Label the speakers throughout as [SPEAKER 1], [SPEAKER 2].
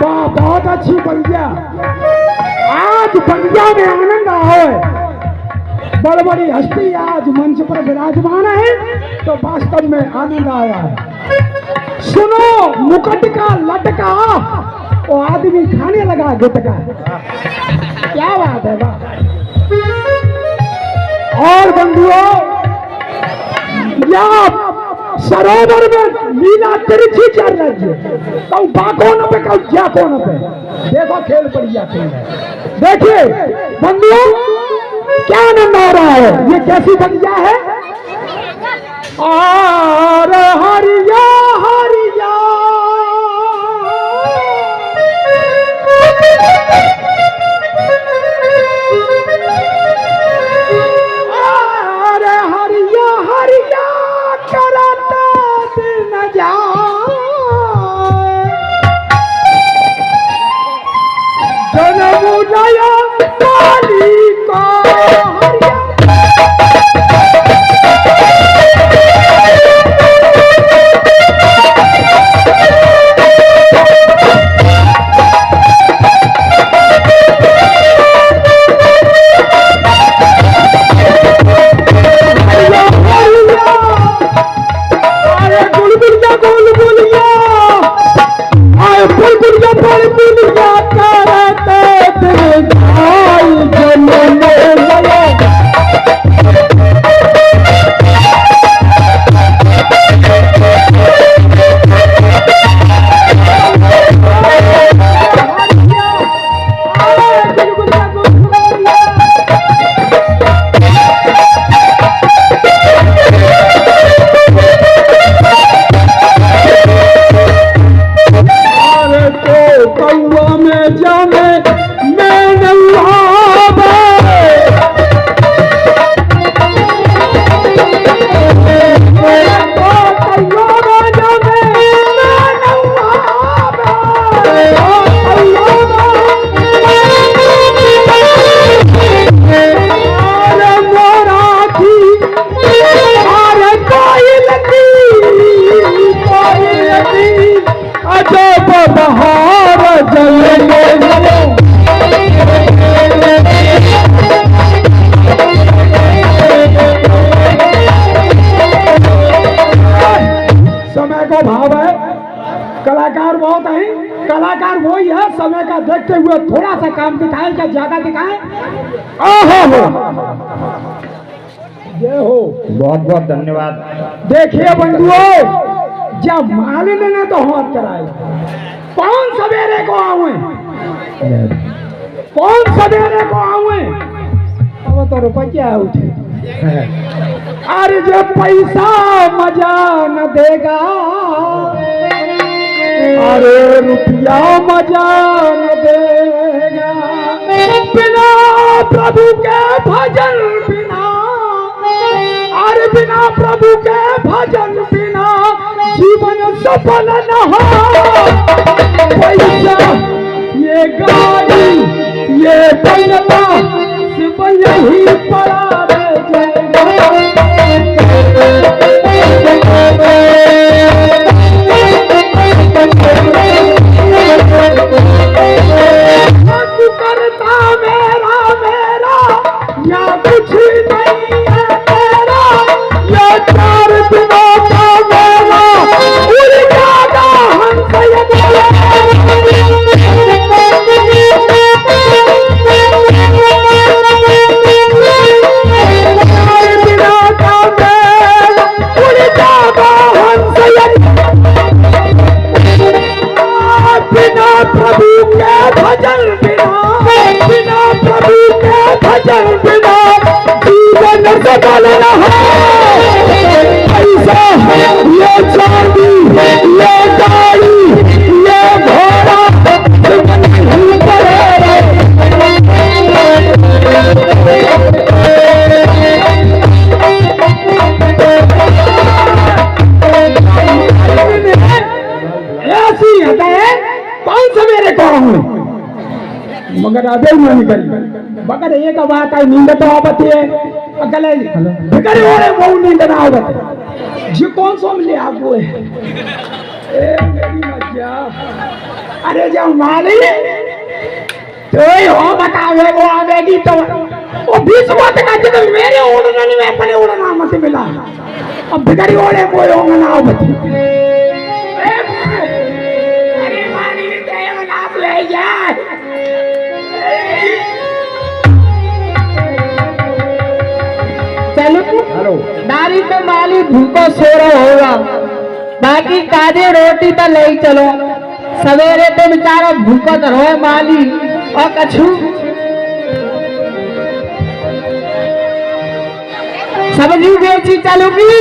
[SPEAKER 1] वाह, बहुत अच्छी बंदिया। आज बंदिया में आनंद आओ। बड़ी बड़ी हस्ती आज मंच पर विराजमान है, तो वास्तव में आनंद आया है। सुनो, मुकुट का लटका वो आदमी खाने लगा गुटका। क्या बात है, वाह। और बंधुओं, या सरोवर में लीला तिरछी चल रही है, कहूँ बाकों पे कहूँ जाकों पे। देखो खेल बढ़िया खेल है। देखिए बंधुओं, क्या आनंद आ रहा है, ये कैसी बढ़िया है। और हरिया हरिया कलाकार बहुत है, कलाकार वही है, समय का देखते हुए थोड़ा सा काम दिखाए क्या ज्यादा दिखाए। ओहो जय हो,
[SPEAKER 2] बहुत बहुत धन्यवाद।
[SPEAKER 1] देखिए बंधुओं, जब मालिनी ने तो हाथ कराए, कौन सवेरे को आवे, कौन सवेरे को आवे। अब तो रुपया उठे, अरे जो पैसा मजा न देगा, अरे रुपया मजा न देगा, बिना प्रभु के भजन बिना, अरे बिना प्रभु के भजन बिना जीवन सफल न हो। पैसा ये गाड़ी ये बनता सिर्फ यही पड़ा करता मेरा मेरा या कुछ नहीं है तेरा, या चार दिनों का मेरा उड़ जाएगा हंस बिना प्रभु के भजन बिना, बिना प्रभु के भजन बिना जीवन सफल न हो। ऐसा ये चांदी ये गाड़ी ये घोड़ा नहीं पड़ेगा। ऐसी है कौन सवेरे को हूँ, मगर अबे नहीं करी, मगर एक बात है, नींद तो आवती है, अगले बिगड़े हो रहे वो नींद ना आवत जी कौन सो मिले आप वो है। ए मेरी मज्जा अरे जब माली तो हो बतावे वो आवेगी तो वो 20 बात का जब मेरे उड़ना नहीं मैं अपने उड़ना मत मिला अब भिखारी ओढ़े कोई होगा ना बच्ची अरे माली ने तेरे में नाप ले जाए
[SPEAKER 2] चलो
[SPEAKER 1] हेलो
[SPEAKER 2] दारी तो माली भूखो सो रहा होगा बाकी काजे रोटी तो ले चलो सवेरे तो बेचारा भूखो तो रोए माली और कछु सब्जी बेची चलोगी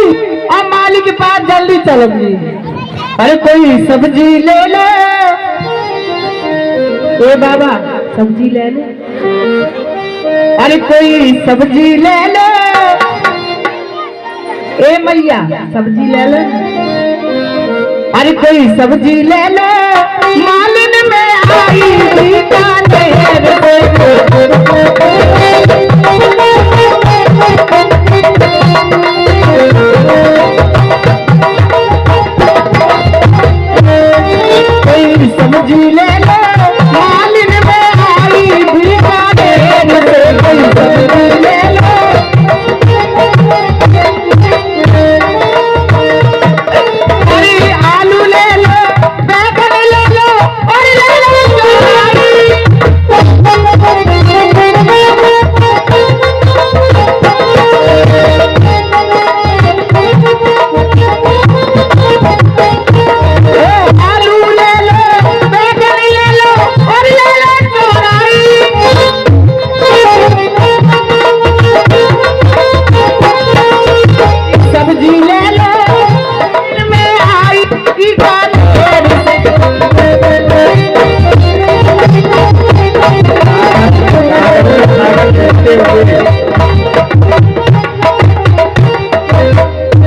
[SPEAKER 2] और माली के पास जल्दी चलोगी अरे कोई सब्जी ले लो ए बाबा सब्जी ले लो अरे कोई सब्जी ले लो ए मैया सब्जी ले लो अरे कोई सब्जी ले लो मालिन में आई बीकानेर कोई सब्जी ले लो मालिन में आई बीकानेर कोई सब्जी ले लो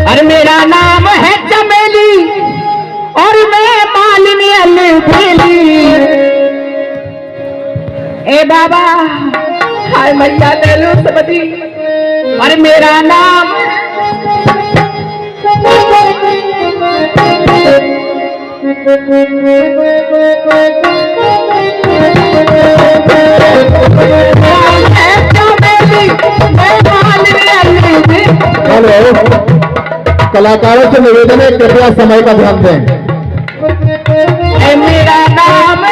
[SPEAKER 2] अरे मेरा नाम है चमेली और मैं मालिनी अलबेली ए बाबा हाय मैया ले लो सब्जी अरे मेरा नाम
[SPEAKER 3] हेलो कलाकारों से निवेदन है कृपया समय का ध्यान दें
[SPEAKER 2] मेरा नाम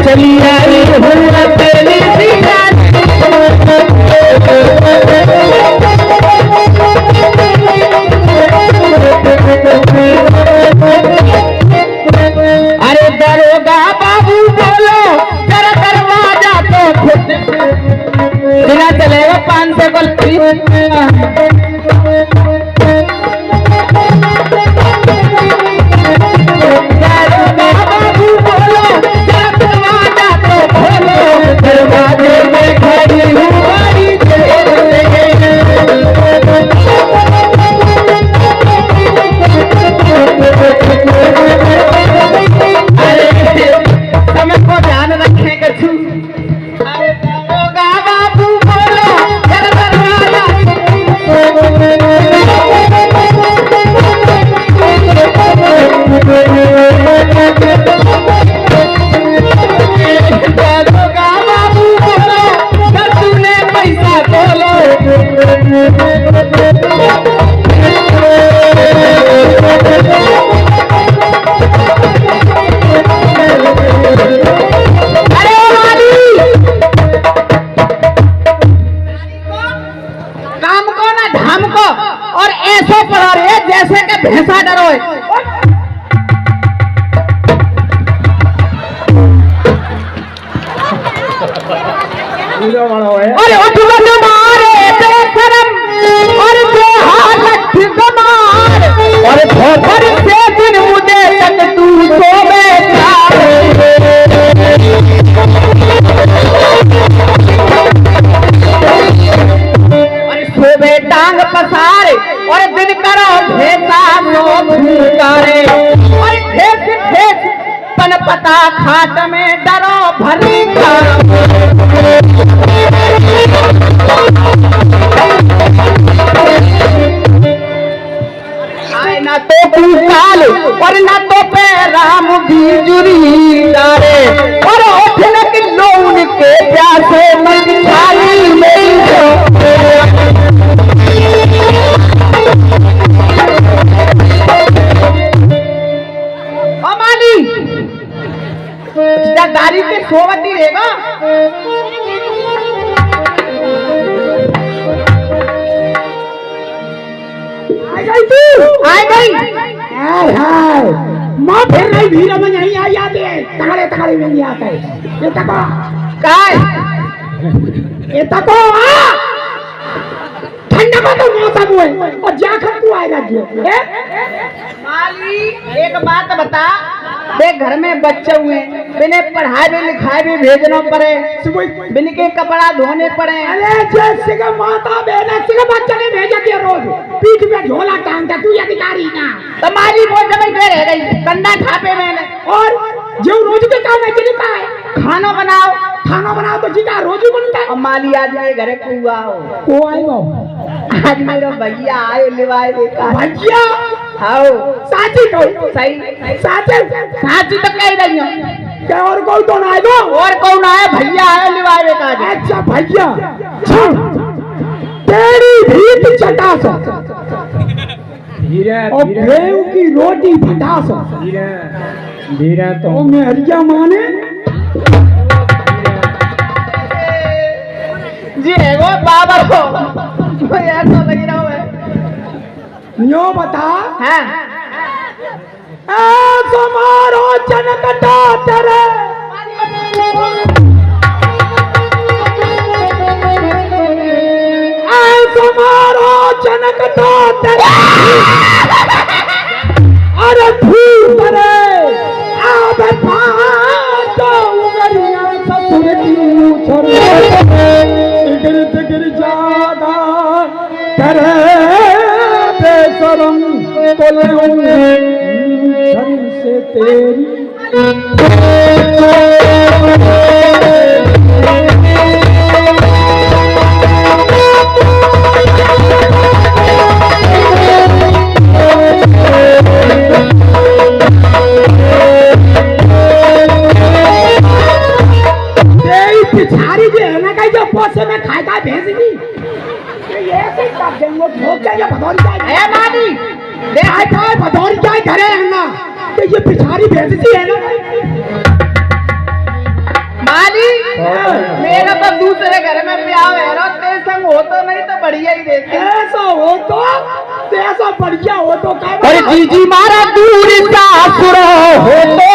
[SPEAKER 2] चली आई हूँ तेरी अरे दरोगा बाबू बोलो जरा दरवाजा तो खुद बिना चलेगा 500 गलती और ऐसा पढ़ा रहे जैसे कि भैंसा डरो अरे उठवन मारे बेशरम और बेहालत गमार और भोर से दिन मुझे तक तू सोवे अरे सोबे टांग पसारे और दिन करो भेसा नो भूकारे और ठेस ठेस पन पता खाट में डरो भरी आए ना तो काल और ना तो पे राम बीजुरी डारे और उठने के लोन के प्यासे मन खाली नहीं अमाली दारी के सोवती रहेगा आ गई
[SPEAKER 1] हाय हाय माँ फिर नहीं भीड़ में नहीं आई आते तगड़े तगड़े में नहीं आते ये तको
[SPEAKER 2] काय
[SPEAKER 1] ये तको ठंडा में तो मौसम हुए और जाकर तू आएगा जो
[SPEAKER 2] माली एक बात बता देख घर में बच्चे हुए बिने पढ़ाई भी लिखाई भी भेजना पड़े बिन के कपड़ा धोने पड़े
[SPEAKER 1] अरे जैसे का माता बहना से का बच्चा ने भेजा दिया रोज पीठ पे झोला टांगता तू अधिकारी ना
[SPEAKER 2] तो माली वो जब रह गई कंधा छापे मैंने
[SPEAKER 1] और जो रोज के काम है चलता है खाना बनाओ तो जीता रोज ही बनता है
[SPEAKER 2] और माली आज मेरे घर कुआ हो
[SPEAKER 1] को आएगा
[SPEAKER 2] आज मेरा भैया आए लिवाए देखा
[SPEAKER 1] भैया
[SPEAKER 2] आओ
[SPEAKER 1] साची तो
[SPEAKER 2] सही
[SPEAKER 1] साची
[SPEAKER 2] तो कह रही हूँ
[SPEAKER 1] क्या और कोई तो ना आएगा
[SPEAKER 2] और कौन आए भैया आए लिवाए देखा
[SPEAKER 1] अच्छा भैया तेरी भीत चटास धीरे और गेहूं की रोटी फटास धीरे धीरे तो मेहरिया माने
[SPEAKER 2] जी है वो बाबा को ऐसा लग रहा है
[SPEAKER 1] न्यो बता
[SPEAKER 2] हाँ
[SPEAKER 1] समारो जनकटा तेरे समारो जनकटा तेरे अरे फूल तेरे आबे पाँच उगरिया ससुर की छोड़ गिर जादा तेरे बेशरम छन से तेरी पिछाड़ी जो है ना जो पोसे में खाता भेज दी ऐसे कर देंगे ठोक जाएगा भदौरी जाए
[SPEAKER 2] है मानी
[SPEAKER 1] दे आए काय भदौरी जाए घरे रहना तो ये पिछाड़ी भेज दी है ना
[SPEAKER 2] मानी मेरा तो दूसरे घर में ब्याह है ना तेरे संग हो तो नहीं तो बढ़िया ही देते
[SPEAKER 1] ऐसा हो तो ऐसा बढ़िया हो तो क्या
[SPEAKER 2] अरे जीजी मारा दूर सासुर हो तो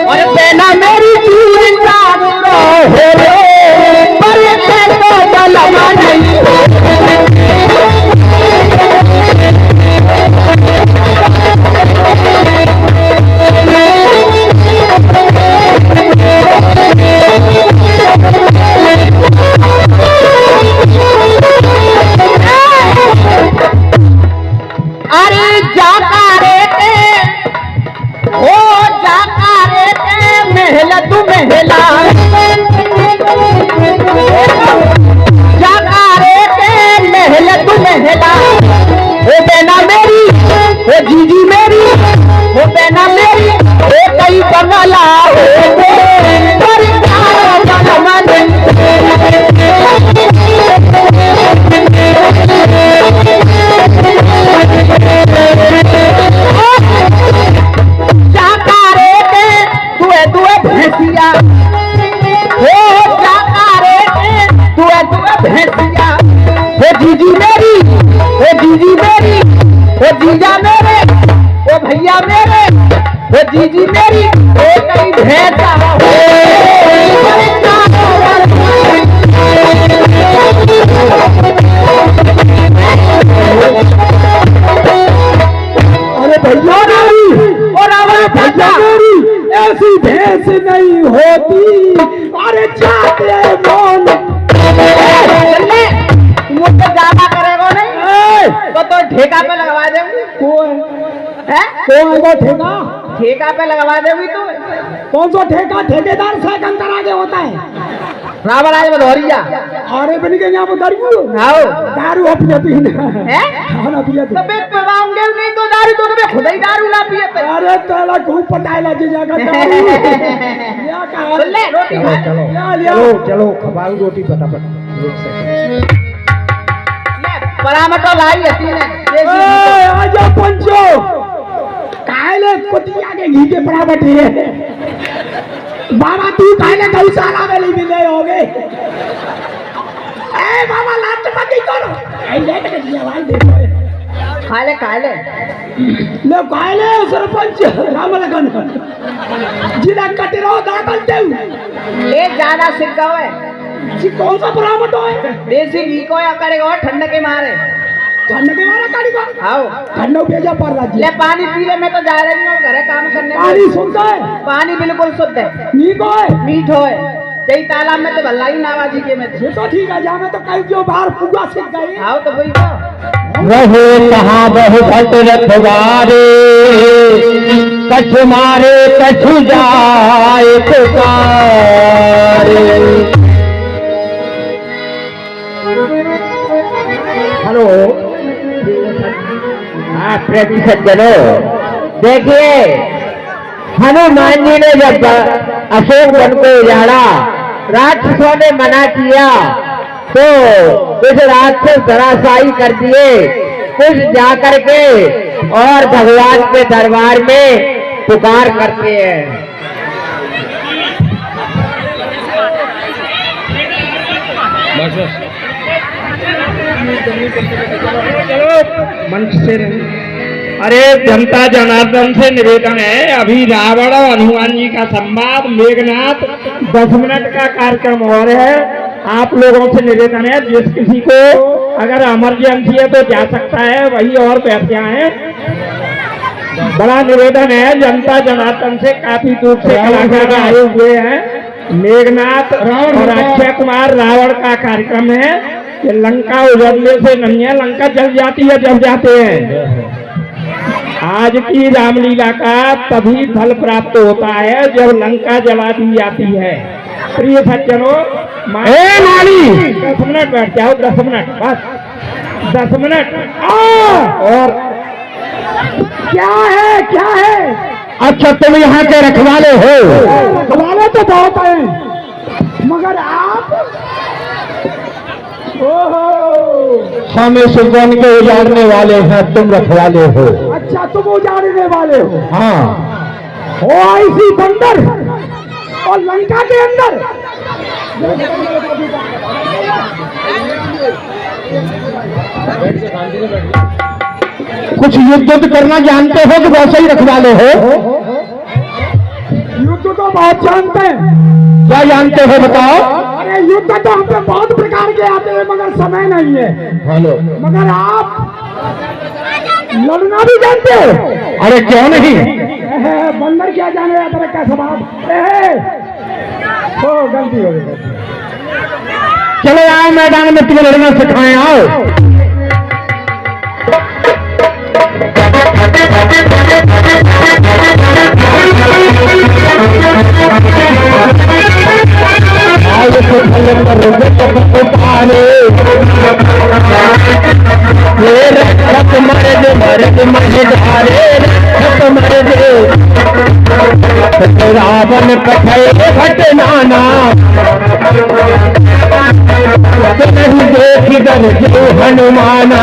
[SPEAKER 2] और बेना मेरी दूर सासुर हो पर तो चलना नहीं अरे जाकारे महला तू महला जाकारे महला तू महला हो बेना मेरी हो जीजी मेरी हो बेना मेरी हो कई बंगला हो भैंसिया हो जीजी मेरी हो जीजी मेरी हो जीजा मेरे हो भैया मेरे हो जीजी मेरी हो कई भैंसा
[SPEAKER 1] अरे भैया और हमारे भैया ऐसी भैंस नहीं होती अरे जाते मौन
[SPEAKER 2] ठेका पे लगवा देगी है?
[SPEAKER 1] वो ठेका
[SPEAKER 2] ठेका पे लगवा देगी तू।
[SPEAKER 1] कौन सा ठेका? ठेकेदार से अंतर आगे होता है।
[SPEAKER 2] रावण आज बधौरिया
[SPEAKER 1] अरे बन के यहाँ पर दारू अब पियती
[SPEAKER 2] है?
[SPEAKER 1] खाना पियती।
[SPEAKER 2] तो मैं पवाऊंगे नहीं तो दारू तो मैं खुद ही दारू ना पिए।
[SPEAKER 1] अरे तेरा खूब पटाइला जी जाकर दारू क्या कहा?
[SPEAKER 2] ले रोटी खा।
[SPEAKER 1] चलो चलो खबाऊ रोटी फटाफट।
[SPEAKER 2] परामटो लाई हती ने
[SPEAKER 1] आजा पंचो काले कुतिया के घी के परामट है। बाबा तू काले गौशाला में ले मिले होगे। ए बाबा लाट पकी करो ए लेट के दिया भाई देखो
[SPEAKER 2] खा ले
[SPEAKER 1] ले काले सरपंच रामलगन जिला कटरो दाखल देऊ
[SPEAKER 2] ए ज्यादा सिक्का है
[SPEAKER 1] जी कौन सा परामट है?
[SPEAKER 2] देसी घी को या करेगा ठंड के मारे।
[SPEAKER 1] ठंड के मारे काड़ी को
[SPEAKER 2] आओ
[SPEAKER 1] ठंडो भेजा पर राज्य
[SPEAKER 2] ले पानी पी ले। मैं तो जा रही हूँ घरे काम करने।
[SPEAKER 1] पानी शुद्ध है?
[SPEAKER 2] पानी बिल्कुल शुद्ध है,
[SPEAKER 1] नीको है,
[SPEAKER 2] मीठो है। जय तालाब में तो भल्ला ही नावाजी के में
[SPEAKER 1] ये तो ठीक है। जा मैं तो कहीं जो बाहर पुआ सीख गई।
[SPEAKER 2] आओ तो वही तो
[SPEAKER 3] रहे कहाँ बहु भट रखवारे कछु मारे कछु जाए पुकारे। हेलो हाँ प्रेमी सज्जनों, देखिए हनुमान जी ने जब अशोक वन को उजाड़ा, राक्षसों ने मना किया तो कुछ राक्षस धराशायी कर दिए, कुछ जाकर के और भगवान के दरबार में पुकार करते हैं।
[SPEAKER 1] मंच से अरे जनता जनार्दन से निवेदन है, अभी रावण और हनुमान जी का संवाद मेघनाथ 10 मिनट का कार्यक्रम और है। आप लोगों से निवेदन है, जिस किसी को अगर इमरजेंसी है तो जा सकता है, वही और बैठ जाए। बड़ा निवेदन है जनता जनार्दन से, काफी दूर से कलाकार आए हुए हैं। मेघनाथ और अक्षय कुमार रावण का कार्यक्रम है कि लंका उजड़ने से नहीं है, लंका जल जाती है जब जाते हैं। आज की रामलीला का तभी फल प्राप्त होता है जब लंका जला दी जाती है। प्रिय सज्जनों, 10 मिनट बैठ जाओ, 10 मिनट बस, 10 मिनट। और क्या है क्या है?
[SPEAKER 3] अच्छा तुम यहाँ के रखवाले हो?
[SPEAKER 1] रखवाले तो बहुत हैं, मगर आप
[SPEAKER 3] हम इस वन के उजाड़ने वाले हैं, तुम रखवाले हो।
[SPEAKER 1] अच्छा तुम उजाड़ने वाले हो?
[SPEAKER 3] हाँ।
[SPEAKER 1] हो ऐसी बंदर और लंका के अंदर
[SPEAKER 3] कुछ युद्ध करना जानते हो कि वैसे ही रखवाले हो?
[SPEAKER 1] युद्ध तो बहुत जानते हैं।
[SPEAKER 3] क्या जानते हो बताओ?
[SPEAKER 1] अरे युद्ध तो हम पे बहुत प्रकार के आते हैं, मगर समय नहीं है।
[SPEAKER 3] हेलो,
[SPEAKER 1] मगर आप लड़ना भी जानते हो?
[SPEAKER 3] अरे क्यों नहीं?
[SPEAKER 1] बंदर क्या जाने आता क्या स्वभाव। हो गलती हो गई।
[SPEAKER 3] चलो आओ मैदान में तुम्हें लड़ना सिखाएं, आओ। रावण कठे भट नाना नहीं देखी कर जो हनुमाना।